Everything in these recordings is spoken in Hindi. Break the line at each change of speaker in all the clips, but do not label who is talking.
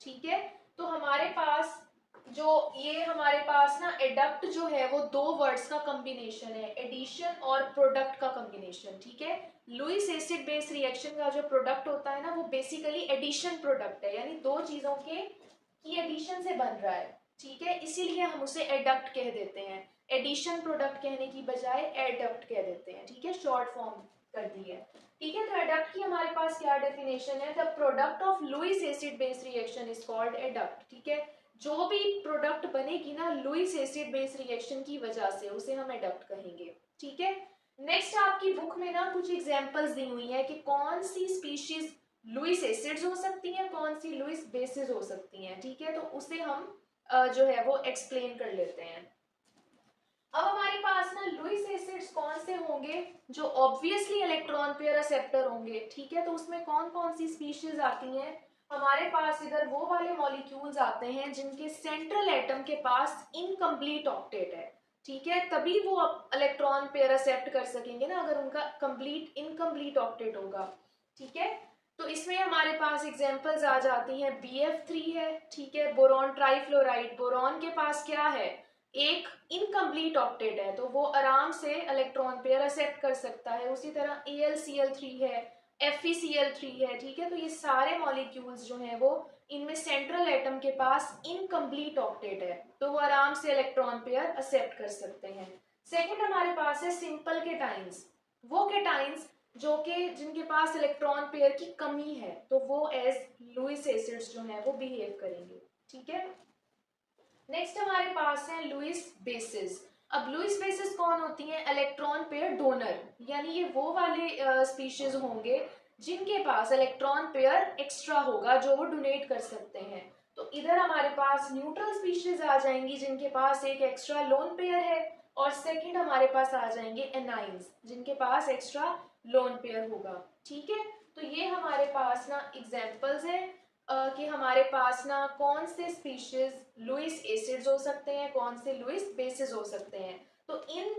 ठीक है, तो हमारे पास जो ये हमारे पास ना एडक्ट जो है वो दो वर्ड्स का कॉम्बिनेशन है, एडिशन और प्रोडक्ट का कॉम्बिनेशन। ठीक है, लुईस एसिड बेस रिएक्शन का जो प्रोडक्ट होता है ना वो बेसिकली एडिशन प्रोडक्ट है, यानी दो चीजों के की एडिशन से बन रहा है। ठीक है, इसीलिए हम उसे एडक्ट कह देते हैं, एडिशन प्रोडक्ट कहने की बजाय एडक्ट कह देते हैं। ठीक है, शॉर्ट फॉर्म कर दी है। ठीक है, तो एडक्ट की हमारे पास क्या डेफिनेशन है, the product of Lewis acid base reaction is called adduct. ठीक है, जो भी प्रोडक्ट बनेगी ना लुईस एसिड बेस रिएक्शन की वजह से उसे हम एडक्ट कहेंगे। ठीक है, नेक्स्ट आपकी बुक में ना कुछ एग्जांपल्स दी हुई है कि कौन सी स्पीशीज लुईस एसिड्स हो सकती हैं, कौन सी लुईस बेसिस हो सकती हैं। ठीक है, तो उसे हम जो है वो एक्सप्लेन कर लेते हैं। अब हमारे पास ना लुईस एसिड्स कौन से होंगे, जो ऑब्वियसली इलेक्ट्रॉन पेयर एक्सेप्टर होंगे। ठीक है, तो उसमें कौन कौन सी स्पीशीज आती हैं, हमारे पास इधर वो वाले मॉलिक्यूल्स आते हैं जिनके सेंट्रल एटम के पास इनकम्प्लीट ऑक्टेट है। ठीक है, तभी वो इलेक्ट्रॉन पेयर एक्सेप्ट कर सकेंगे ना, अगर उनका कंप्लीट इनकम्प्लीट ऑक्टेट होगा। ठीक है, तो इसमें हमारे पास एग्जांपल्स आ जाती हैं, BF3 है। ठीक है, बोरॉन ट्राइफ्लोराइड, बोरॉन के पास क्या है, एक इनकम्प्लीट ऑक्टेट है, तो वो आराम से इलेक्ट्रॉन पेयर एक्सेप्ट कर सकता है। उसी तरह AlCl3 है, FeCl3 है। ठीक है, तो ये सारे मॉलिक्यूल्स जो हैं वो इनमें सेंट्रल एटम के पास इनकम्प्लीट ऑक्टेट है, तो वो आराम से इलेक्ट्रॉन पेयर एक्सेप्ट कर सकते हैं। सेकंड हमारे पास है सिंपल केटाइंस, वो केटाइंस जो कि जिनके पास इलेक्ट्रॉन पेयर की कमी है, तो वो एज लुईस एसिड्स जो है वो बिहेव करेंगे। ठीक है, नेक्स्ट हमारे पास है लुईस बेसिस। अब लुईस बेसिस कौन होती हैं, इलेक्ट्रॉन पेयर डोनर, यानी ये वो वाले स्पीशीज होंगे जिनके पास इलेक्ट्रॉन पेयर एक्स्ट्रा होगा जो वो डोनेट कर सकते हैं। तो इधर हमारे पास न्यूट्रल स्पीशीज आ जाएंगी जिनके पास एक एक्स्ट्रा लोन पेयर है, और सेकंड हमारे पास आ जाएंगे एनाइंस जिनके पास एक्स्ट्रा लोन पेयर होगा। ठीक है, तो ये हमारे पास ना एग्जांपल्स हैं कि हमारे पास ना कौन से स्पीशीज लुईस एसिड्स हो सकते हैं, कौन से लुईस बेसिस हो सकते हैं। तो इन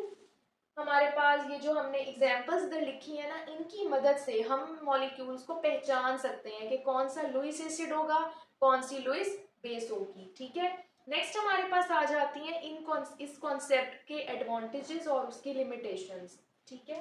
हमारे पास ये जो हमने एग्जांपल्स इधर लिखी है ना, इनकी मदद से हम मॉलिक्यूल्स को पहचान सकते हैं कि कौन सा लुईस एसिड होगा, कौन सी लुईस बेस होगी। ठीक है, नेक्स्ट हमारे पास आ जाती हैं इस कॉन्सेप्ट के एडवांटेजेस और उसकी लिमिटेशंस। ठीक है,